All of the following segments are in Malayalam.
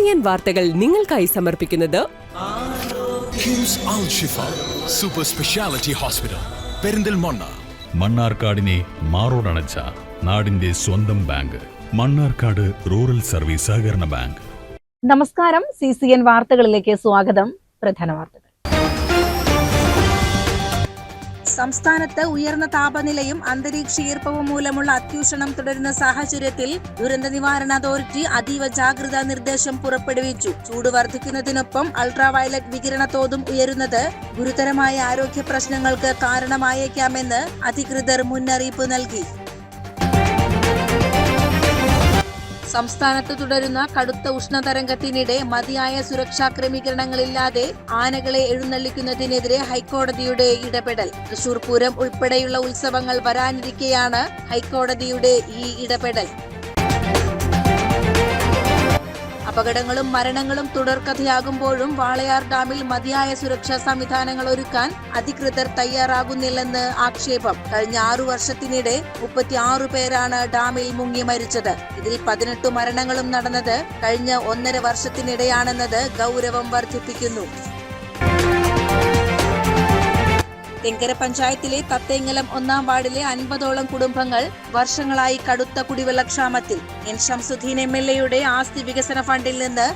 CCN വാർത്തകൾ നിങ്ങൾക്കായി സമർപ്പിക്കുന്നത് കിംസ് അൽ ഷിഫ സൂപ്പർ സ്പെഷ്യാലിറ്റി ഹോസ്പിറ്റൽ പെരിന്തൽമണ്ണ. മണ്ണാർക്കാടിനെ മാറോടണച്ച നാടിന്റെ സ്വന്തം ബാങ്ക് മണ്ണാർക്കാട് റൂറൽ സർവീസ് സഹകരണ ബാങ്ക്. നമസ്കാരം, CCN വാർത്തകളിലേക്ക് സ്വാഗതം. പ്രധാന വാർത്തകൾ. സംസ്ഥാനത്ത് ഉയർന്ന താപനിലയും അന്തരീക്ഷ ഈർപ്പവും മൂലമുള്ള അത്യൂഷണം തുടരുന്ന സാഹചര്യത്തിൽ ദുരന്ത നിവാരണ അതോറിറ്റി അതീവ ജാഗ്രതാ നിർദ്ദേശം പുറപ്പെടുവിച്ചു. ചൂട് വർദ്ധിക്കുന്നതിനൊപ്പം അൾട്രാവയലറ്റ് വികിരണ തോതും ഉയരുന്നത് ഗുരുതരമായ ആരോഗ്യ പ്രശ്നങ്ങൾക്ക് കാരണമായേക്കാമെന്ന് അധികൃതർ മുന്നറിയിപ്പ് നൽകി. സംസ്ഥാനത്ത് തുടരുന്ന കടുത്ത ഉഷ്ണതരംഗത്തിനിടെ മതിയായ സുരക്ഷാ ക്രമീകരണങ്ങളില്ലാതെ ആനകളെ എഴുന്നള്ളിക്കുന്നതിനെതിരെ ഹൈക്കോടതിയുടെ ഇടപെടൽ. തൃശൂർ പൂരം ഉൾപ്പെടെയുള്ള ഉത്സവങ്ങൾ വരാനിരിക്കെയാണ് ഹൈക്കോടതിയുടെ ഈ ഇടപെടൽ. അപകടങ്ങളും മരണങ്ങളും തുടർക്കഥയാകുമ്പോഴും വാളയാർ ഡാമിൽ മതിയായ സുരക്ഷാ സംവിധാനങ്ങൾ ഒരുക്കാൻ അധികൃതർ തയ്യാറാകുന്നില്ലെന്ന് ആക്ഷേപം. കഴിഞ്ഞ 6 വർഷത്തിനിടെ 36 പേരാണ് ഡാമിൽ മുങ്ങി മരിച്ചത്. ഇതിൽ 18 മരണങ്ങളും നടന്നത് കഴിഞ്ഞ 1.5 വർഷത്തിനിടെയാണെന്നത് ഗൗരവം വർദ്ധിപ്പിക്കുന്നു. തെങ്കര പഞ്ചായത്തിലെ തത്തേങ്ങലം 1-ാം വാർഡിലെ 50ഓളം കുടുംബങ്ങൾ വർഷങ്ങളായി കടുത്ത കുടിവെള്ളക്ഷാമത്തിൽ. എൻ ഷംസുദ്ദീൻ MLA ആസ്തി വികസന ഫണ്ടിൽ നിന്ന്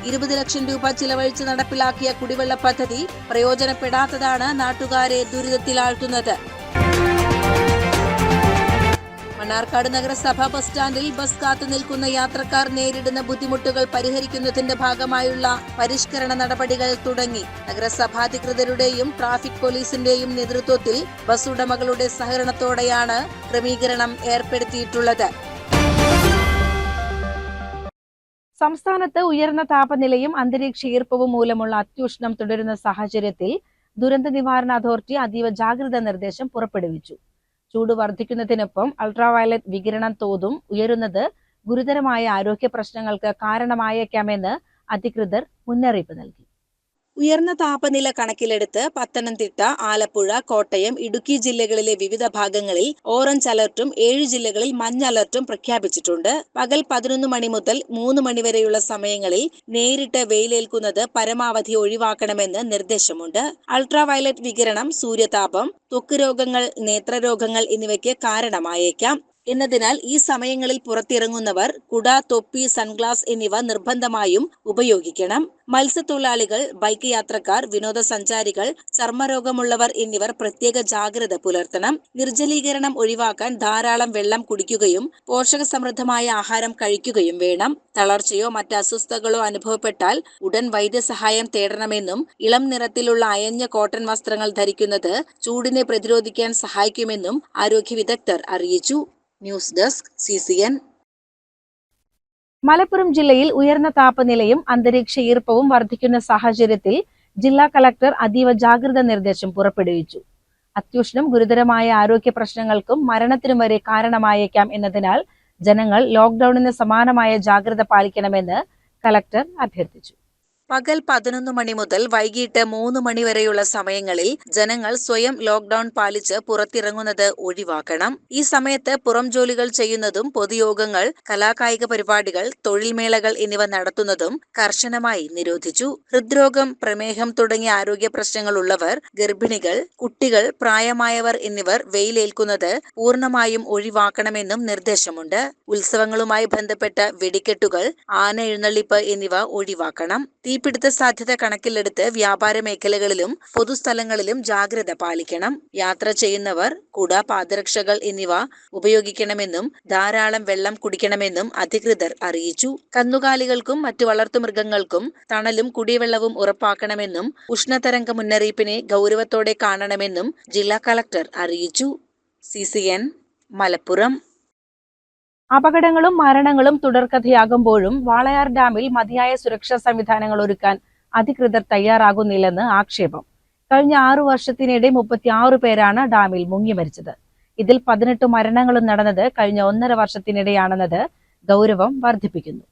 20 ലക്ഷം രൂപ ചിലവഴിച്ച് നടപ്പിലാക്കിയ കുടിവെള്ള പദ്ധതി പ്രയോജനപ്പെടാത്തതാണ് നാട്ടുകാരെ ദുരിതത്തിലാഴ്ത്തുന്നത്. മണ്ണാർക്കാട് നഗരസഭ ബസ് സ്റ്റാൻഡിൽ ബസ് കാത്തു നിൽക്കുന്ന യാത്രക്കാർ നേരിടുന്ന ബുദ്ധിമുട്ടുകൾ പരിഹരിക്കുന്നതിന്റെ ഭാഗമായുള്ള പരിഷ്കരണ നടപടികൾ തുടങ്ങി. നഗരസഭാധികൃതരുടെയും ട്രാഫിക് പോലീസിന്റെയും നേതൃത്വത്തിൽ ബസ് ഉടമകളുടെ സഹകരണത്തോടെയാണ് ക്രമീകരണം ഏർപ്പെടുത്തിയിട്ടുള്ളത്. സംസ്ഥാനത്ത് ഉയർന്ന താപനിലയും അന്തരീക്ഷ ഈർപ്പവും മൂലമുള്ള അത്യൂഷ്ണം തുടരുന്ന സാഹചര്യത്തിൽ ദുരന്ത നിവാരണ അതോറിറ്റി അതീവ ജാഗ്രതാ നിർദ്ദേശം പുറപ്പെടുവിച്ചു. ചൂട് വർദ്ധിക്കുന്നതിനൊപ്പം അൾട്രാവയലറ്റ് വികിരണ തോതും ഉയരുന്നത് ഗുരുതരമായ ആരോഗ്യ പ്രശ്നങ്ങൾക്ക് കാരണമായേക്കാമെന്ന് അധികൃതർ മുന്നറിയിപ്പ് നൽകി. ഉയർന്ന താപനില കണക്കിലെടുത്ത് പത്തനംതിട്ട, ആലപ്പുഴ, കോട്ടയം, ഇടുക്കി ജില്ലകളിലെ വിവിധ ഭാഗങ്ങളിൽ ഓറഞ്ച് അലർട്ടും 7 ജില്ലകളിൽ മഞ്ഞ അലർട്ടും പ്രഖ്യാപിച്ചിട്ടുണ്ട്. പകൽ 11 മണി മുതൽ 3 മണി വരെയുള്ള സമയങ്ങളിൽ നേരിട്ട് വെയിലേൽക്കുന്നത് പരമാവധി ഒഴിവാക്കണമെന്ന് നിർദ്ദേശമുണ്ട്. അൾട്രാവയലറ്റ് വികിരണം സൂര്യതാപം, ത്വക്ക് രോഗങ്ങൾ, നേത്രരോഗങ്ങൾ എന്നിവയ്ക്ക് കാരണമായേക്കാം എന്നതിനാൽ ഈ സമയങ്ങളിൽ പുറത്തിറങ്ങുന്നവർ കുട, തൊപ്പി, സൺഗ്ലാസ് എന്നിവ നിർബന്ധമായും ഉപയോഗിക്കണം. മത്സ്യത്തൊഴിലാളികൾ, ബൈക്ക് യാത്രക്കാർ, വിനോദസഞ്ചാരികൾ, ചർമ്മരോഗമുള്ളവർ എന്നിവർ പ്രത്യേക ജാഗ്രത പുലർത്തണം. നിർജ്ജലീകരണം ഒഴിവാക്കാൻ ധാരാളം വെള്ളം കുടിക്കുകയും പോഷകസമൃദ്ധമായ ആഹാരം കഴിക്കുകയും വേണം. തളർച്ചയോ മറ്റ് അസ്വസ്ഥതകളോ അനുഭവപ്പെട്ടാൽ ഉടൻ വൈദ്യസഹായം തേടണമെന്നും ഇളം നിറത്തിലുള്ള അയഞ്ഞ കോട്ടൺ വസ്ത്രങ്ങൾ ധരിക്കുന്നത് ചൂടിനെ പ്രതിരോധിക്കാൻ സഹായിക്കുമെന്നും ആരോഗ്യ വിദഗ്ധർ അറിയിച്ചു. News desk CCN. മലപ്പുറം ജില്ലയിൽ ഉയർന്ന താപനിലയും അന്തരീക്ഷ ഈർപ്പവും വർദ്ധിക്കുന്ന സാഹചര്യത്തിൽ ജില്ലാ കളക്ടർ അതീവ ജാഗ്രതാ നിർദ്ദേശം പുറപ്പെടുവിച്ചു. അത്യുഷ്ണം ഗുരുതരമായ ആരോഗ്യ പ്രശ്നങ്ങൾക്കും മരണത്തിനും വരെ കാരണമായേക്കാം എന്നതിനാൽ ജനങ്ങൾ ലോക്ക്ഡൌണിന് സമാനമായ ജാഗ്രത പാലിക്കണമെന്ന് കളക്ടർ അഭ്യർത്ഥിച്ചു. പകൽ 11 മണി മുതൽ വൈകിട്ട് 3 മണി വരെയുള്ള സമയങ്ങളിൽ ജനങ്ങൾ സ്വയം ലോക്ക്ഡൌൺ പാലിച്ച് പുറത്തിറങ്ങുന്നത് ഒഴിവാക്കണം. ഈ സമയത്ത് പുറം ജോലികൾ ചെയ്യുന്നതും പൊതുയോഗങ്ങൾ, കലാകായിക പരിപാടികൾ, തൊഴിൽമേളകൾ എന്നിവ നടത്തുന്നതും കർശനമായി നിരോധിച്ചു. ഹൃദ്രോഗം, പ്രമേഹം തുടങ്ങിയ ആരോഗ്യ പ്രശ്നങ്ങൾ ഉള്ളവർ, ഗർഭിണികൾ, കുട്ടികൾ, പ്രായമായവർ എന്നിവർ വെയിലേൽക്കുന്നത് പൂർണ്ണമായും ഒഴിവാക്കണമെന്നും നിർദ്ദേശമുണ്ട്. ഉത്സവങ്ങളുമായി ബന്ധപ്പെട്ട വെടിക്കെട്ടുകൾ, ആന എഴുന്നള്ളിപ്പ് എന്നിവ ഒഴിവാക്കണം. തീപിടുത്ത സാധ്യത കണക്കിലെടുത്ത് വ്യാപാര മേഖലകളിലും പൊതുസ്ഥലങ്ങളിലും ജാഗ്രത പാലിക്കണം. യാത്ര ചെയ്യുന്നവർ കുട, പാദരക്ഷകൾ എന്നിവ ഉപയോഗിക്കണമെന്നും ധാരാളം വെള്ളം കുടിക്കണമെന്നും അധികൃതർ അറിയിച്ചു. കന്നുകാലികൾക്കും മറ്റു വളർത്തുമൃഗങ്ങൾക്കും തണലും കുടിവെള്ളവും ഉറപ്പാക്കണമെന്നും ഉഷ്ണതരംഗ മുന്നറിയിപ്പിനെ ഗൗരവത്തോടെ കാണണമെന്നും ജില്ലാ കളക്ടർ അറിയിച്ചു. CCN മലപ്പുറം. അപകടങ്ങളും മരണങ്ങളും തുടർക്കഥയാകുമ്പോഴും വാളയാർ ഡാമിൽ മതിയായ സുരക്ഷാ സംവിധാനങ്ങൾ ഒരുക്കാൻ അധികൃതർ തയ്യാറാകുന്നില്ലെന്ന് ആക്ഷേപം. കഴിഞ്ഞ 6 വർഷത്തിനിടെ 36 പേരാണ് ഡാമിൽ മുങ്ങി മരിച്ചത്. ഇതിൽ 18 മരണങ്ങളും നടന്നത് കഴിഞ്ഞ 1.5 വർഷത്തിനിടെയാണെന്നത് ഗൗരവം വർദ്ധിപ്പിക്കുന്നു.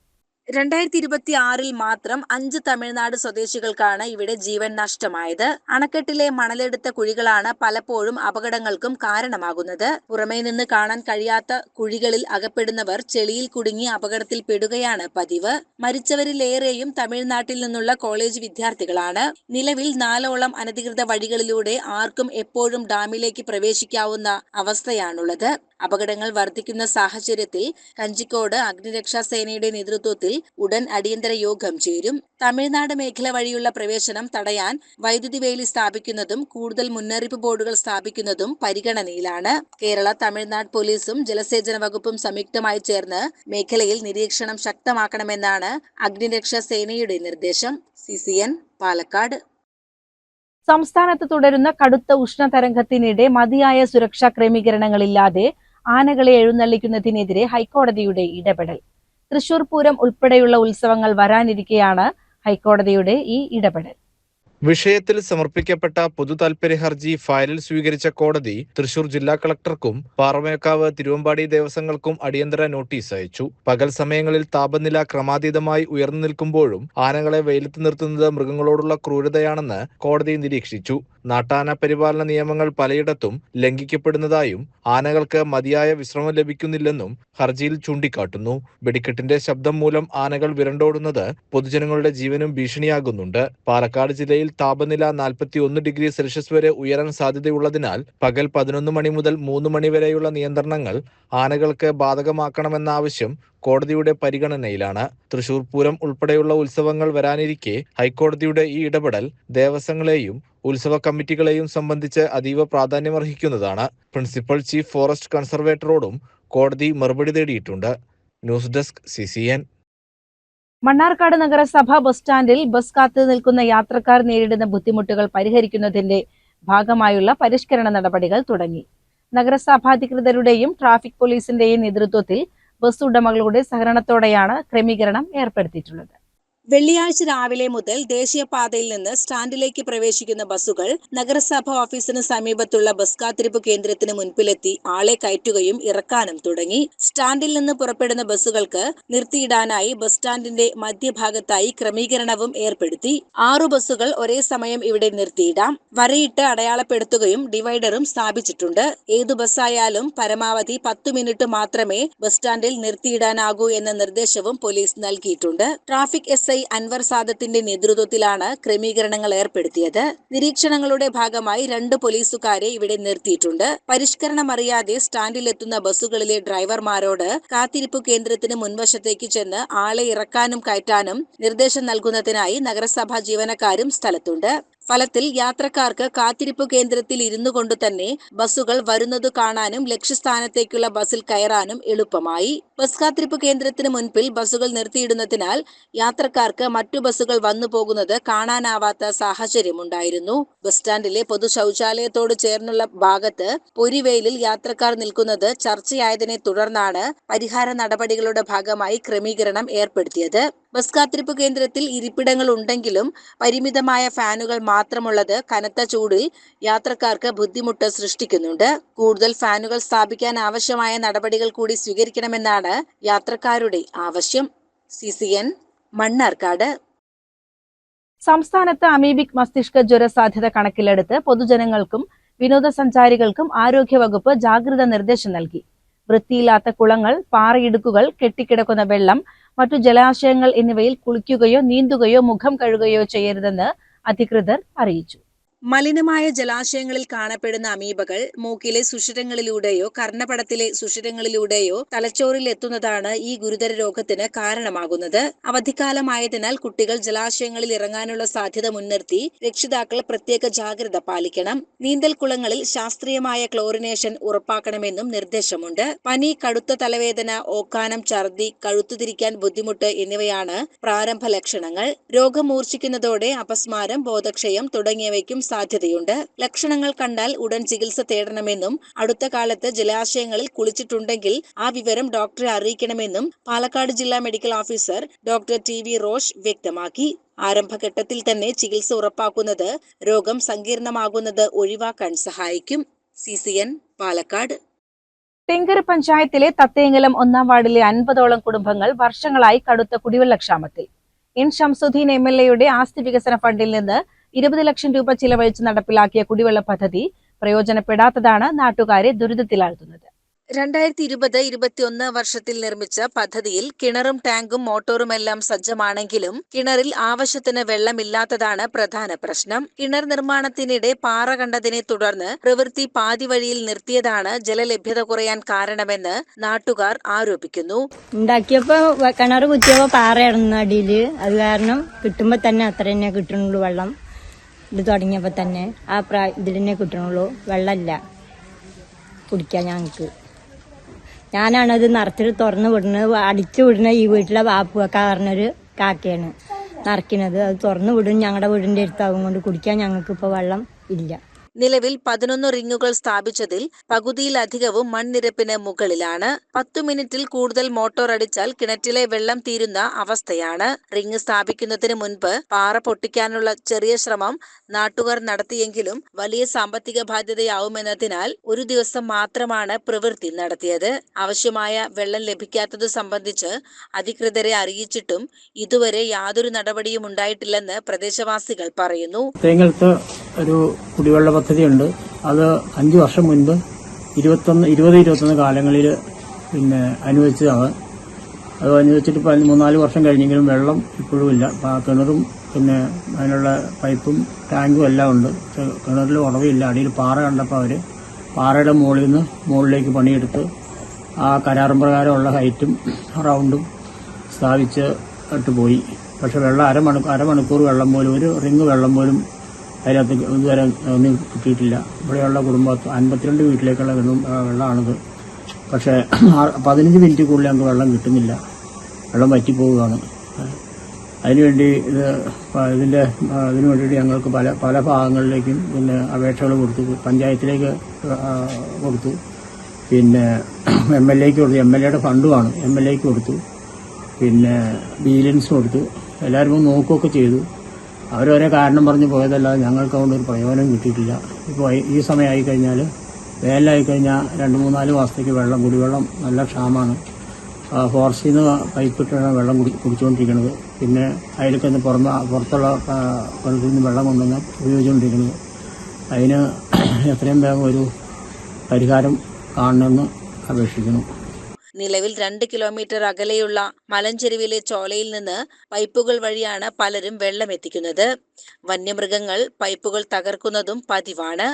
2026 മാത്രം 5 തമിഴ്നാട് സ്വദേശികൾക്കാണ് ഇവിടെ ജീവൻ നഷ്ടമായത്. അണക്കെട്ടിലെ മണലെടുത്ത കുഴികളാണ് പലപ്പോഴും അപകടങ്ങൾക്കും കാരണമാകുന്നത്. പുറമേ നിന്ന് കാണാൻ കഴിയാത്ത കുഴികളിൽ അകപ്പെടുന്നവർ ചെളിയിൽ കുടുങ്ങി അപകടത്തിൽപ്പെടുകയാണ് പതിവ്. മരിച്ചവരിലേറെയും തമിഴ്നാട്ടിൽ നിന്നുള്ള കോളേജ് വിദ്യാർത്ഥികളാണ്. നിലവിൽ 4ഓളം അനധികൃത വഴികളിലൂടെ ആർക്കും എപ്പോഴും ഡാമിലേക്ക് പ്രവേശിക്കാവുന്ന അവസ്ഥയാണുള്ളത്. അപകടങ്ങൾ വർദ്ധിക്കുന്ന സാഹചര്യത്തിൽ കഞ്ചിക്കോട് അഗ്നിരക്ഷാ സേനയുടെ നേതൃത്വത്തിൽ ഉടൻ അടിയന്തര യോഗം ചേരും. തമിഴ്നാട് മേഖല വഴിയുള്ള പ്രവേശനം തടയാൻ വൈദ്യുതി വേലി സ്ഥാപിക്കുന്നതും കൂടുതൽ മുന്നറിയിപ്പ് ബോർഡുകൾ സ്ഥാപിക്കുന്നതും പരിഗണനയിലാണ്. കേരള, തമിഴ്നാട് പോലീസും ജലസേചന വകുപ്പും സംയുക്തമായി ചേർന്ന് മേഖലയിൽ നിരീക്ഷണം ശക്തമാക്കണമെന്നാണ് അഗ്നിരക്ഷാ സേനയുടെ നിർദ്ദേശം. CCN, പാലക്കാട്. സംസ്ഥാനത്ത് തുടരുന്ന കടുത്ത ഉഷ്ണതരംഗത്തിനിടെ മതിയായ സുരക്ഷാ ക്രമീകരണങ്ങളില്ലാതെ ആനകളെ എഴുന്നള്ളിക്കുന്നതിനെതിരെ ഹൈക്കോടതിയുടെ ഇടപെടൽ. തൃശൂർ പൂരം ഉൾപ്പെടെയുള്ള ഉത്സവങ്ങൾ വരാനിരിക്കെയാണ് ഹൈക്കോടതിയുടെ ഈ ഇടപെടൽ. വിഷയത്തിൽ സമർപ്പിക്കപ്പെട്ട പൊതുതാൽപര്യ ഹർജി ഫയലിൽ സ്വീകരിച്ച കോടതി തൃശൂർ ജില്ലാ കളക്ടർക്കും പാറമേക്കാവ്, തിരുവമ്പാടി ദേവസ്വങ്ങൾക്കും അടിയന്തര നോട്ടീസ് അയച്ചു. പകൽ സമയങ്ങളിൽ താപനില ക്രമാതീതമായി ഉയർന്നു നിൽക്കുമ്പോഴും ആനകളെ വെയിലത്ത് നിർത്തുന്നത് മൃഗങ്ങളോടുള്ള ക്രൂരതയാണെന്ന് കോടതി നിരീക്ഷിച്ചു. നാട്ടാന പരിപാലന നിയമങ്ങൾ പലയിടത്തും ലംഘിക്കപ്പെടുന്നതായും ആനകൾക്ക് മതിയായ വിശ്രമം ലഭിക്കുന്നില്ലെന്നും ഹർജിയിൽ ചൂണ്ടിക്കാട്ടുന്നു. വെടിക്കെട്ടിന്റെ ശബ്ദം മൂലം ആനകൾ വിരണ്ടോടുന്നത് പൊതുജനങ്ങളുടെ ജീവനും ഭീഷണിയാകുന്നുണ്ട്. പാലക്കാട് ജില്ലയിൽ താപനില 41 ഡിഗ്രി സെൽഷ്യസ് വരെ ഉയരാൻ സാധ്യതയുള്ളതിനാൽ പകൽ 11 മണി മുതൽ 3 മണി വരെയുള്ള നിയന്ത്രണങ്ങൾ ആനകൾക്ക് ബാധകമാക്കണമെന്ന ആവശ്യം കോടതിയുടെ പരിഗണനയിലാണ്. തൃശൂർ പൂരം ഉൾപ്പെടെയുള്ള ഉത്സവങ്ങൾ വരാനിരിക്കെ ഹൈക്കോടതിയുടെ ഈ ഇടപെടൽ ദേവസ്വങ്ങളെയും ഉത്സവ കമ്മിറ്റികളെയും സംബന്ധിച്ച് അതീവ പ്രാധാന്യമർഹിക്കുന്നതാണ്. പ്രിൻസിപ്പൽ ചീഫ് ഫോറസ്റ്റ് കൺസർവേറ്ററോടും കോടതി മറുപടി തേടിയിട്ടുണ്ട്. News desk CCN. മണ്ണാർക്കാട് നഗരസഭ ബസ് സ്റ്റാൻഡിൽ ബസ് കാത്തു നിൽക്കുന്ന യാത്രക്കാർ നേരിടുന്ന ബുദ്ധിമുട്ടുകൾ പരിഹരിക്കുന്നതിന്റെ ഭാഗമായുള്ള പരിഷ്കരണ നടപടികൾ തുടങ്ങി. നഗരസഭാധികൃതരുടെയും ട്രാഫിക് പോലീസിന്റെയും നേതൃത്വത്തിൽ ബസ് ഉടമകളുടെ സഹകരണത്തോടെയാണ് ക്രമീകരണം ഏർപ്പെടുത്തിയിട്ടുള്ളത്. വെള്ളിയാഴ്ച രാവിലെ മുതൽ ദേശീയപാതയിൽ നിന്ന് സ്റ്റാൻഡിലേക്ക് പ്രവേശിക്കുന്ന ബസ്സുകൾ നഗരസഭ ഓഫീസിന് സമീപത്തുള്ള ബസ് കാത്തിരിപ്പ് കേന്ദ്രത്തിന് മുൻപിലെത്തി ആളെ കയറ്റുകയും ഇറക്കാനും തുടങ്ങി. സ്റ്റാൻഡിൽ നിന്ന് പുറപ്പെടുന്ന ബസ്സുകൾക്ക് നിർത്തിയിടാനായി ബസ് സ്റ്റാൻഡിന്റെ മധ്യഭാഗത്തായി ക്രമീകരണവും ഏർപ്പെടുത്തി. 6 ബസ്സുകൾ ഒരേ സമയം ഇവിടെ നിർത്തിയിടാം. വരയിട്ട് അടയാളപ്പെടുത്തുകയും ഡിവൈഡറും സ്ഥാപിച്ചിട്ടുണ്ട്. ഏതു ബസ്സായാലും പരമാവധി 10 മിനിറ്റ് മാത്രമേ ബസ് സ്റ്റാൻഡിൽ നിർത്തിയിടാനാകൂ എന്ന നിർദ്ദേശവും പോലീസ് നൽകിയിട്ടുണ്ട്. ട്രാഫിക് SI അൻവർ സാദത്തിന്റെ നേതൃത്വത്തിലാണ് ക്രമീകരണങ്ങൾ ഏർപ്പെടുത്തിയത്. നിരീക്ഷണങ്ങളുടെ ഭാഗമായി 2 പോലീസുകാരെ ഇവിടെ നിർത്തിയിട്ടുണ്ട്. പരിഷ്കരണമറിയാതെ സ്റ്റാൻഡിലെത്തുന്ന ബസ്സുകളിലെ ഡ്രൈവർമാരോട് കാത്തിരിപ്പ് കേന്ദ്രത്തിന് മുൻവശത്തേക്ക് ചെന്ന് ആളെ ഇറക്കാനും കയറ്റാനും നിർദ്ദേശം നൽകുന്നതിനായി നഗരസഭാ ജീവനക്കാരും സ്ഥലത്തുണ്ട്. ഫലത്തിൽ യാത്രക്കാർക്ക് കാത്തിരിപ്പ് കേന്ദ്രത്തിൽ ഇരുന്നു കൊണ്ട് തന്നെ ബസ്സുകൾ വരുന്നത് കാണാനും ലക്ഷ്യസ്ഥാനത്തേക്കുള്ള ബസ്സിൽ കയറാനും എളുപ്പമായി. ബസ് കാത്തിരിപ്പ് കേന്ദ്രത്തിന് മുൻപിൽ ബസ്സുകൾ നിർത്തിയിടുന്നതിനാൽ യാത്രക്കാർക്ക് മറ്റു ബസ്സുകൾ വന്നു പോകുന്നത് കാണാനാവാത്ത സാഹചര്യമുണ്ടായിരുന്നു. ബസ് സ്റ്റാൻഡിലെ പൊതു ശൗചാലയത്തോട് ചേർന്നുള്ള ഭാഗത്ത് പൊരിവെയിലിൽ യാത്രക്കാർ നിൽക്കുന്നത് ചർച്ചയായതിനെ തുടർന്നാണ് പരിഹാര നടപടികളുടെ ഭാഗമായി ക്രമീകരണം ഏർപ്പെടുത്തിയത്. ബസ് കാത്തിരിപ്പ് കേന്ദ്രത്തിൽ ഇരിപ്പിടങ്ങൾ ഉണ്ടെങ്കിലും പരിമിതമായ ഫാനുകൾ മാത്രമുള്ളത് കനത്ത ചൂടിൽ യാത്രക്കാർക്ക് ബുദ്ധിമുട്ട് സൃഷ്ടിക്കുന്നുണ്ട്. കൂടുതൽ ഫാനുകൾ സ്ഥാപിക്കാൻ ആവശ്യമായ നടപടികൾ കൂടി സ്വീകരിക്കണമെന്നാണ് യാത്രക്കാരുടെ ആവശ്യം. CCN, മണ്ണാർക്കാട്. സംസ്ഥാനത്ത് അമീബിക് മസ്തിഷ്ക ജ്വര സാധ്യത കണക്കിലെടുത്ത് പൊതുജനങ്ങൾക്കും വിനോദസഞ്ചാരികൾക്കും ആരോഗ്യവകുപ്പ് ജാഗ്രത നിർദ്ദേശം നൽകി. വൃത്തിയില്ലാത്ത കുളങ്ങൾ, പാറയിടുക്കുകൾ, കെട്ടിക്കിടക്കുന്ന വെള്ളം, മറ്റു ജലാശയങ്ങൾ എന്നിവയിൽ കുളിക്കുകയോ നീന്തുകയോ മുഖം കഴുകുകയോ ചെയ്യരുതെന്ന് അധികൃതർ അറിയിച്ചു. മലിനമായ ജലാശയങ്ങളിൽ കാണപ്പെടുന്ന അമീബകൾ മൂക്കിലെ സുഷിരങ്ങളിലൂടെയോ കർണപടത്തിലെ സുഷിരങ്ങളിലൂടെയോ തലച്ചോറിൽ എത്തുന്നതാണ് ഈ ഗുരുതര രോഗത്തിന് കാരണമാകുന്നത്. അവധിക്കാലമായതിനാൽ കുട്ടികൾ ജലാശയങ്ങളിൽ ഇറങ്ങാനുള്ള സാധ്യത മുൻനിർത്തി രക്ഷിതാക്കൾ പ്രത്യേക ജാഗ്രത പാലിക്കണം. നീന്തൽ കുളങ്ങളിൽ ശാസ്ത്രീയമായ ക്ലോറിനേഷൻ ഉറപ്പാക്കണമെന്നും നിർദ്ദേശമുണ്ട്. പനി, കടുത്ത തലവേദന, ഓക്കാനം, ഛർദി, കഴുത്തുതിരിക്കാൻ ബുദ്ധിമുട്ട് എന്നിവയാണ് പ്രാരംഭ ലക്ഷണങ്ങൾ. രോഗം മൂർച്ഛിക്കുന്നതോടെ അപസ്മാരം, ബോധക്ഷയം തുടങ്ങിയവയ്ക്കും സാധ്യതയുണ്ട്. ലക്ഷണങ്ങൾ കണ്ടാൽ ഉടൻ ചികിത്സ തേടണമെന്നും അടുത്ത കാലത്ത് ജലാശയങ്ങളിൽ കുളിച്ചിട്ടുണ്ടെങ്കിൽ ആ വിവരം ഡോക്ടറെ അറിയിക്കണമെന്നും പാലക്കാട് ജില്ലാ medical officer doctor TV Rosh വ്യക്തമാക്കി. ആരംഭഘട്ടത്തിൽ തന്നെ ചികിത്സ ഉറപ്പാക്കുന്നത് രോഗം സങ്കീർണമാകുന്നത് ഒഴിവാക്കാൻ സഹായിക്കും. CCN, പാലക്കാട്. തെങ്കര പഞ്ചായത്തിലെ തത്തേങ്ങലം 1-ാം വാർഡിലെ 50ഓളം കുടുംബങ്ങൾ വർഷങ്ങളായി കടുത്ത കുടിവെള്ളക്ഷാമത്തിൽ. എൻ ഷംസുദ്ദീൻ MLA-യുടെ ആസ്തി വികസന ഫണ്ടിൽ നിന്ന് 20 ലക്ഷം രൂപ ചിലവഴിച്ച് നടപ്പിലാക്കിയ കുടിവെള്ള പദ്ധതി പ്രയോജനപ്പെടാത്തതാണ് നാട്ടുകാരെ ദുരിതത്തിലാഴ്ത്തുന്നത്. 2020-21 വർഷത്തിൽ നിർമ്മിച്ച പദ്ധതിയിൽ കിണറും ടാങ്കും മോട്ടോറുമെല്ലാം സജ്ജമാണെങ്കിലും കിണറിൽ ആവശ്യത്തിന് വെള്ളമില്ലാത്തതാണ് പ്രധാന പ്രശ്നം. കിണർ നിർമ്മാണത്തിനിടെ പാറ കണ്ടതിനെ തുടർന്ന് പ്രവൃത്തി പാതി വഴിയിൽ നിർത്തിയതാണ് ജലലഭ്യത കുറയാൻ കാരണമെന്ന് നാട്ടുകാർ ആരോപിക്കുന്നു. ഉണ്ടാക്കിയപ്പോ കിണർ കുത്തിയപ്പോ പാറയായിരുന്നു അടിയില്. അത് കാരണം കിട്ടുമ്പോ തന്നെ അത്ര തന്നെ കിട്ടണുള്ളൂ വെള്ളം. ഇത് തുടങ്ങിയപ്പോ തന്നെ ഇതിൽ തന്നെ കിട്ടണുള്ളൂ. വെള്ളമില്ല കുടിക്കാൻ ഞങ്ങൾക്ക്. ഞാനാണത് നിറച്ചിട്ട് തുറന്നു വിടുന്നത്. അടിച്ചു വിടുന്ന ഈ വീട്ടിലെ വാപ്പുവൊക്കെ പറഞ്ഞൊരു കാക്കയാണ് നിറയ്ക്കുന്നത്. അത് തുറന്നു വിടും. ഞങ്ങളുടെ വീടിന്റെ അടുത്താവും കൊണ്ട് കുടിക്കാൻ ഞങ്ങൾക്ക് ഇപ്പൊ വെള്ളം ഇല്ല. നിലവിൽ 11 റിങ്ങുകൾ സ്ഥാപിച്ചതിൽ പകുതിയിലധികവും മൺനിരപ്പിന് മുകളിലാണ്. 10 മിനിറ്റിൽ കൂടുതൽ മോട്ടോർ അടിച്ചാൽ കിണറ്റിലെ വെള്ളം തീരുന്ന അവസ്ഥയാണ്. റിങ് സ്ഥാപിക്കുന്നതിന് മുൻപ് പാറ പൊട്ടിക്കാനുള്ള ചെറിയ ശ്രമം നാട്ടുകാർ നടത്തിയെങ്കിലും വലിയ സാമ്പത്തിക ബാധ്യതയാവുമെന്നതിനാൽ ഒരു ദിവസം മാത്രമാണ് പ്രവൃത്തി നടത്തിയത്. ആവശ്യമായ വെള്ളം ലഭിക്കാത്തത് സംബന്ധിച്ച് അധികൃതരെ അറിയിച്ചിട്ടും ഇതുവരെ യാതൊരു നടപടിയും ഉണ്ടായിട്ടില്ലെന്ന് പ്രദേശവാസികൾ പറയുന്നു. ഒരു കുടിവെള്ള പദ്ധതിയുണ്ട്. അത് 5 വർഷം മുൻപ് 20-21 കാലങ്ങളിൽ അനുവദിച്ചതാണ്. അത് അനുവദിച്ചിട്ട് ഇപ്പോൾ 3-4 വർഷം കഴിഞ്ഞെങ്കിലും വെള്ളം ഇപ്പോഴും ഇല്ല. കിണറും അതിനുള്ള പൈപ്പും ടാങ്കും എല്ലാം ഉണ്ട്. കിണറിൽ ഉറവില്ല. അടിയിൽ പാറ കണ്ടപ്പോൾ അവർ പാറയുടെ മുകളിൽ നിന്ന് മുകളിലേക്ക് പണിയെടുത്ത് ആ കരാറും പ്രകാരമുള്ള ഹൈറ്റും റൗണ്ടും സ്ഥാപിച്ച് ഇട്ട് പോയി. പക്ഷെ വെള്ളം അരമണിക്കൂർ വെള്ളം പോലും, ഒരു റിങ് വെള്ളം പോലും അതിനകത്ത് ഇതുവരെ ഒന്നും കിട്ടിയിട്ടില്ല. ഇവിടെയുള്ള കുടുംബം 52 വീട്ടിലേക്കുള്ള വെള്ളമാണിത്. പക്ഷേ 15 മിനിറ്റ് കൂടുതൽ ഞങ്ങൾക്ക് വെള്ളം കിട്ടുന്നില്ല. വെള്ളം വറ്റിപ്പോവുകയാണ്. അതിനുവേണ്ടി ഇതിനു വേണ്ടിയിട്ട് ഞങ്ങൾക്ക് പല ഭാഗങ്ങളിലേക്കും അപേക്ഷകൾ കൊടുത്തു. പഞ്ചായത്തിലേക്ക് കൊടുത്തു, MLA-ക്ക് കൊടുത്തു. MLA-യുടെ ഫണ്ടുമാണ്. MLA-ക്ക് കൊടുത്തു, വിജിലൻസ് കൊടുത്തു. എല്ലാവരും നോക്കുകയൊക്കെ ചെയ്തു. അവരോരോ കാരണം പറഞ്ഞ് പോയതല്ലാതെ ഞങ്ങൾക്ക് അതുകൊണ്ട് ഒരു പ്രയോജനം കിട്ടിയിട്ടില്ല. ഇപ്പോൾ ഈ സമയമായി കഴിഞ്ഞാൽ, വേനലായി കഴിഞ്ഞാൽ 2-3-4 മാസത്തേക്ക് കുടിവെള്ളം നല്ല ക്ഷാമമാണ്. ഫോറസ്റ്റിൽ നിന്ന് പൈപ്പിട്ടാണ് വെള്ളം കുടിച്ചുകൊണ്ടിരിക്കുന്നത്. അതിലേക്ക് പുറത്തുള്ള കിണറ്റിൽ നിന്ന് വെള്ളം കൊണ്ടുവന്ന് ഉപയോഗിച്ചുകൊണ്ടിരിക്കുന്നത്. അതിന് എത്രയും വേഗം ഒരു പരിഹാരം കാണണമെന്ന് അപേക്ഷിക്കുന്നു. നിലവിൽ 2 കിലോമീറ്റർ അകലെയുള്ള മലഞ്ചെരുവിലെ ചോലയിൽ നിന്ന് പൈപ്പുകൾ വഴിയാണ് പലരും വെള്ളമെത്തിക്കുന്നത്. വന്യമൃഗങ്ങൾ പൈപ്പുകൾ തകർക്കുന്നതും പതിവാണ്.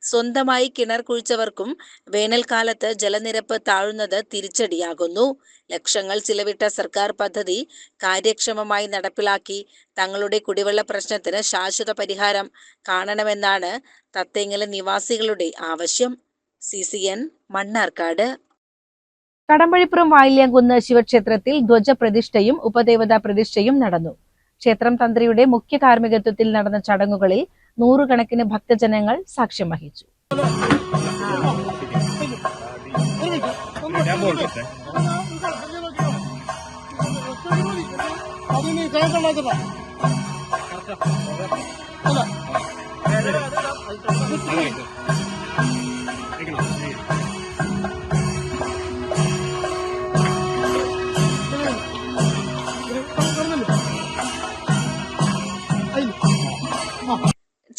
സ്വന്തമായി കിണർ കുഴിച്ചവർക്കും വേനൽക്കാലത്ത് ജലനിരപ്പ് താഴുന്നത് തിരിച്ചടിയാകുന്നു. ലക്ഷങ്ങൾ ചിലവിട്ട സർക്കാർ പദ്ധതി കാര്യക്ഷമമായി നടപ്പിലാക്കി തങ്ങളുടെ കുടിവെള്ള പ്രശ്നത്തിന് ശാശ്വത പരിഹാരം കാണണമെന്നാണ് തത്തേങ്ങലം നിവാസികളുടെ ആവശ്യം. CCN മണ്ണാർക്കാട്. കടമ്പഴിപ്പുറം വായില്യാംകുന്ന് ശിവക്ഷേത്രത്തിൽ ധ്വജപ്രതിഷ്ഠയും ഉപദേവതാ പ്രതിഷ്ഠയും നടന്നു. ക്ഷേത്രം തന്ത്രിയുടെ മുഖ്യ കാർമ്മികത്വത്തിൽ നടന്ന ചടങ്ങുകളിൽ 100 കണക്കിന് ഭക്തജനങ്ങൾ സാക്ഷ്യം വഹിച്ചു.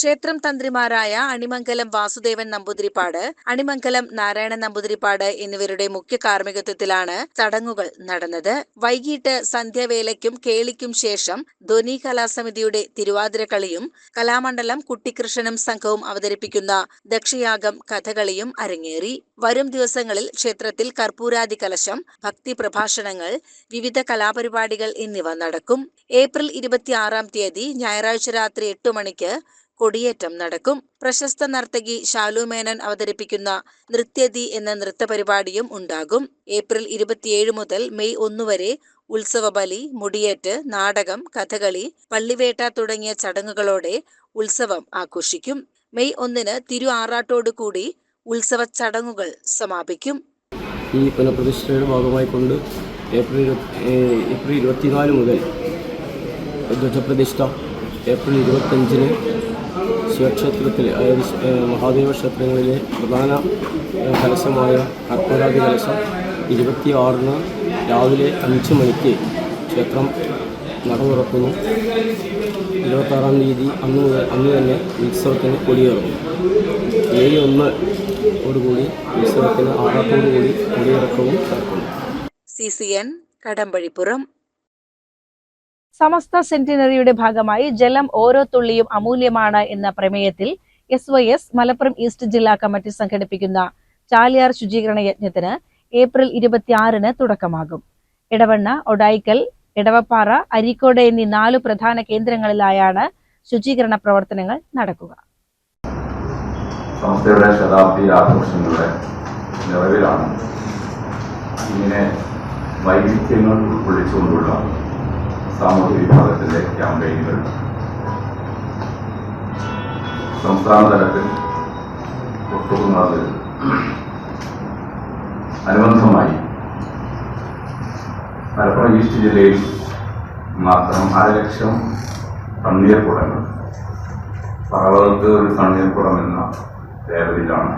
ക്ഷേത്രം തന്ത്രിമാരായ അണിമംഗലം വാസുദേവൻ നമ്പൂതിരിപ്പാട്, അണിമംഗലം നാരായണൻ നമ്പൂതിരിപ്പാട് എന്നിവരുടെ മുഖ്യ കാർമ്മികത്വത്തിലാണ് ചടങ്ങുകൾ നടന്നത്. വൈകിട്ട് സന്ധ്യാവേലയ്ക്കും കേളിക്കും ശേഷം ധ്വനി കലാസമിതിയുടെ തിരുവാതിരക്കളിയും കലാമണ്ഡലം കുട്ടിക്കൃഷ്ണനും സംഘവും അവതരിപ്പിക്കുന്ന ദക്ഷയാഗം കഥകളിയും അരങ്ങേറി. വരും ദിവസങ്ങളിൽ ക്ഷേത്രത്തിൽ കർപ്പൂരാദി കലശം, ഭക്തി പ്രഭാഷണങ്ങൾ, വിവിധ കലാപരിപാടികൾ എന്നിവ നടക്കും. ഏപ്രിൽ 26-ാം തീയതി ഞായറാഴ്ച രാത്രി 8 മണിക്ക് കൊടിയേറ്റം നടക്കും. പ്രശസ്ത നർത്തകി ശാലു മേനൻ അവതരിപ്പിക്കുന്ന നൃത്യതി എന്ന നൃത്തപരിപാടിയും ഉണ്ടാകും. ഏപ്രിൽ 27 മുതൽ മെയ് 1 വരെ ഉത്സവബലി, മുടിയേറ്റ്, നാടകം, കഥകളി, പള്ളിവേട്ട തുടങ്ങിയ ചടങ്ങുകളോടെ ഉത്സവം ആഘോഷിക്കും. മെയ് 1 തിരു ആറാട്ടോടുകൂടി ഉത്സവ ചടങ്ങുകൾ സമാപിക്കും. ഈ പുനഃപ്രതിഷ്ഠയുടെ ഭാഗമായിക്കൊണ്ട് ഏപ്രിൽ 24 മുതൽ ധ്വജപ്രതിഷ്ഠ, ഏപ്രിൽ 25 ശിവക്ഷേത്രത്തിലെ അതായത് മഹാദേവ ക്ഷേത്രങ്ങളിലെ പ്രധാന കലശമായ കർപ്പൂരാതി കലശം 26-ന് രാവിലെ 5 മണിക്ക് ക്ഷേത്രം നട തുറക്കുന്നു. 26-ാം തീയതി അന്ന് തന്നെ ഉത്സവത്തിന് കൊടിയേറുന്നു. 7/1 ഉത്സവത്തിന് ആറാട്ടോടുകൂടി കൊടിയിറക്കവും നടക്കുന്നു. CCN കടമ്പഴിപ്പുറം. സമസ്ത സെന്റിനറിയുടെ ഭാഗമായി ജലം ഓരോ തുള്ളിയും അമൂല്യമാണ് എന്ന പ്രമേയത്തിൽ SYS മലപ്പുറം ഈസ്റ്റ് ജില്ലാ കമ്മിറ്റി സംഘടിപ്പിക്കുന്ന ചാലിയാർ ശുചീകരണ യജ്ഞത്തിന് ഏപ്രിൽ 26-ന് തുടക്കമാകും. എടവണ്ണ, ഒഡായിക്കൽ, എടവപ്പാറ, അരീക്കോട് എന്നീ 4 പ്രധാന കേന്ദ്രങ്ങളിലായാണ് ശുചീകരണ പ്രവർത്തനങ്ങൾ നടക്കുക. സംസ്ഥയുടെ ശതാബ്ദി ആഘോഷങ്ങളുടെ നിറവിലാണ് ഇങ്ങനെ വൈവിധ്യങ്ങൾ ഉൾക്കൊള്ളിച്ചുകൊണ്ടുള്ള സാമൂഹ്യ വിഭാഗത്തിൻ്റെ ക്യാമ്പയിനുകൾ സംസ്ഥാന തലത്തിൽ ഒട്ടുകുന്നതിൽ അനുബന്ധമായി മലപ്പുറം ഈസ്റ്റ് ജില്ലയിൽ മാത്രം 1,00,000 തണ്ണീർക്കുടങ്ങൾ പറവകത്ത് ഒരു തണ്ണീർക്കുടം എന്ന പേരിലാണ്.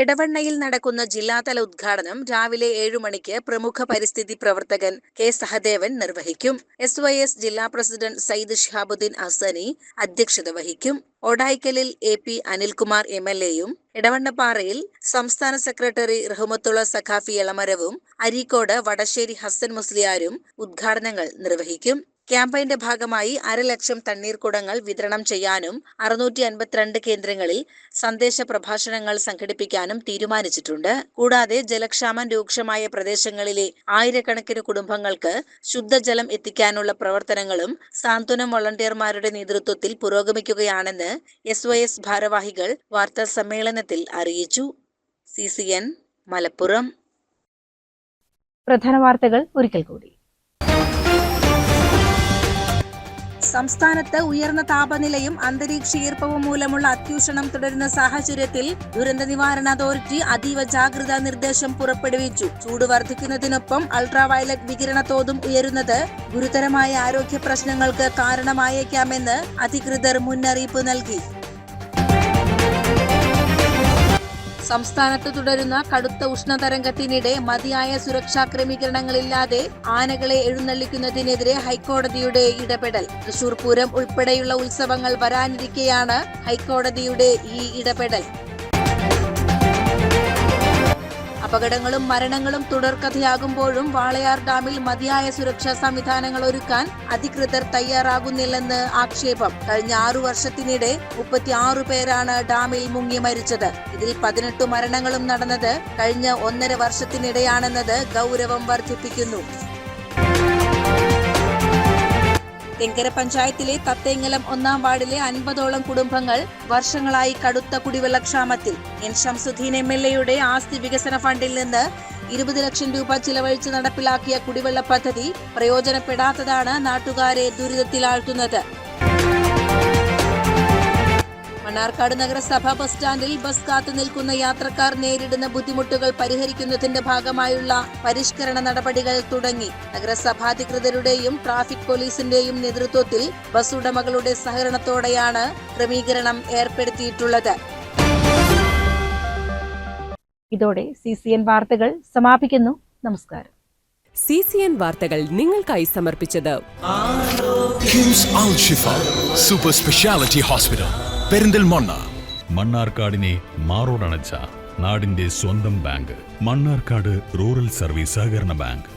എടവണ്ണയിൽ നടക്കുന്ന ജില്ലാതല ഉദ്ഘാടനം രാവിലെ 7 മണിക്ക് പ്രമുഖ പരിസ്ഥിതി പ്രവർത്തകൻ K. സഹദേവൻ നിർവഹിക്കും. SYS ജില്ലാ പ്രസിഡന്റ് സയ്യിദ് ഷിഹാബുദ്ദീൻ അസനി അധ്യക്ഷത വഹിക്കും. ഒഡായിക്കലിൽ AP അനിൽകുമാർ MLA-യും എടവണ്ണപ്പാറയിൽ സംസ്ഥാന സെക്രട്ടറി റഹ്മത്തുള്ള സഖാഫി എളമരവും അരീക്കോട് വടശ്ശേരി ഹസൻ മുസ്ലിയാരും ഉദ്ഘാടനങ്ങൾ നിർവഹിക്കും. ക്യാമ്പയിന്റെ ഭാഗമായി 1,00,000 തണ്ണീർക്കുടങ്ങൾ വിതരണം ചെയ്യാനും 652 കേന്ദ്രങ്ങളിൽ സന്ദേശ പ്രഭാഷണങ്ങൾ സംഘടിപ്പിക്കാനും തീരുമാനിച്ചിട്ടുണ്ട്. കൂടാതെ ജലക്ഷാമം രൂക്ഷമായ പ്രദേശങ്ങളിലെ ആയിരക്കണക്കിന് കുടുംബങ്ങൾക്ക് ശുദ്ധജലം എത്തിക്കാനുള്ള പ്രവർത്തനങ്ങളും സാന്ത്വനം വോളണ്ടിയർമാരുടെ നേതൃത്വത്തിൽ പുരോഗമിക്കുകയാണെന്ന് SYS ഭാരവാഹികൾ വാർത്താ സമ്മേളനത്തിൽ അറിയിച്ചു. CCN മലപ്പുറം. പ്രധാന വാർത്തകൾ ഒരിക്കൽ കൂടി. സംസ്ഥാനത്ത് ഉയർന്ന താപനിലയും അന്തരീക്ഷ ഈർപ്പവും മൂലമുള്ള അത്യൂഷണം തുടരുന്ന സാഹചര്യത്തിൽ ദുരന്ത നിവാരണ അതോറിറ്റി അതീവ ജാഗ്രതാ നിർദ്ദേശം പുറപ്പെടുവിച്ചു. ചൂട് വർദ്ധിക്കുന്നതിനൊപ്പം അൾട്രാവയലറ്റ് വികിരണ തോതും ഉയരുന്നത് ഗുരുതരമായ ആരോഗ്യ പ്രശ്നങ്ങൾക്ക് കാരണമായേക്കാമെന്ന് അധികൃതർ മുന്നറിയിപ്പ് നൽകി. സംസ്ഥാനത്ത് തുടരുന്ന കടുത്ത ഉഷ്ണതരംഗത്തിനിടെ മതിയായ സുരക്ഷാ ക്രമീകരണങ്ങളില്ലാതെ ആനകളെ എഴുന്നള്ളിക്കുന്നതിനെതിരെ ഹൈക്കോടതിയുടെ ഇടപെടൽ. തൃശൂർ പൂരം ഉൾപ്പെടെയുള്ള ഉത്സവങ്ങൾ വരാനിരിക്കെയാണ് ഹൈക്കോടതിയുടെ ഈ ഇടപെടൽ. അപകടങ്ങളും മരണങ്ങളും തുടർക്കഥയാകുമ്പോഴും വാളയാർ ഡാമിൽ മതിയായ സുരക്ഷാ സംവിധാനങ്ങൾ ഒരുക്കാൻ അധികൃതർ തയ്യാറാകുന്നില്ലെന്ന് ആക്ഷേപം. കഴിഞ്ഞ 6 വർഷത്തിനിടെ 36 പേരാണ് ഡാമിൽ മുങ്ങി മരിച്ചത്. ഇതിൽ 18 മരണങ്ങളും നടന്നത് കഴിഞ്ഞ 1.5 വർഷത്തിനിടെയാണെന്നത് ഗൗരവം വർദ്ധിപ്പിക്കുന്നു. തെങ്കര പഞ്ചായത്തിലെ തത്തേങ്ങലം 1-ാം വാർഡിലെ 50ഓളം കുടുംബങ്ങൾ വർഷങ്ങളായി കടുത്ത കുടിവെള്ളക്ഷാമത്തിൽ. N. ഷംസുദ്ദീൻ MLA-യുടെ ആസ്തി വികസന ഫണ്ടിൽ നിന്ന് 20 ലക്ഷം രൂപ ചിലവഴിച്ച് നടപ്പിലാക്കിയ കുടിവെള്ള പദ്ധതി പ്രയോജനപ്പെടാത്തതാണ് നാട്ടുകാരെ ദുരിതത്തിലാഴ്ത്തുന്നത്. മണ്ണാർക്കാട് നഗരസഭ ബസ് സ്റ്റാൻഡിൽ ബസ് കാത്തു നിൽക്കുന്ന യാത്രക്കാർ നേരിടുന്ന ബുദ്ധിമുട്ടുകൾ പരിഹരിക്കുന്നതിന്റെ ഭാഗമായുള്ള പരിഷ്കരണ നടപടികൾ തുടങ്ങി. നഗരസഭാധികൃതരുടെയും ട്രാഫിക് പോലീസിന്റെയും നേതൃത്വത്തിൽ ബസ് ഉടമകളുടെ സഹകരണത്തോടെയാണ് ക്രമീകരണം ഏർപ്പെടുത്തിയിട്ടുള്ളത്. ഇതോടെ CCN വാർത്തകൾ സമാപിക്കുന്നു. നമസ്കാരം. CCN വാർത്തകൾ നിങ്ങൾക്കായി സമർപ്പിച്ചത് കിംസ് അൽ ഷിഫ സൂപ്പർ സ്പെഷ്യാലിറ്റി ഹോസ്പിറ്റൽ പെരിന്തൽമണ്ണ. മണ്ണാർക്കാടിനെ മാറോടണച്ച നാടിന്റെ സ്വന്തം ബാങ്ക് മണ്ണാർക്കാട് റൂറൽ സർവീസ് സഹകരണ ബാങ്ക്.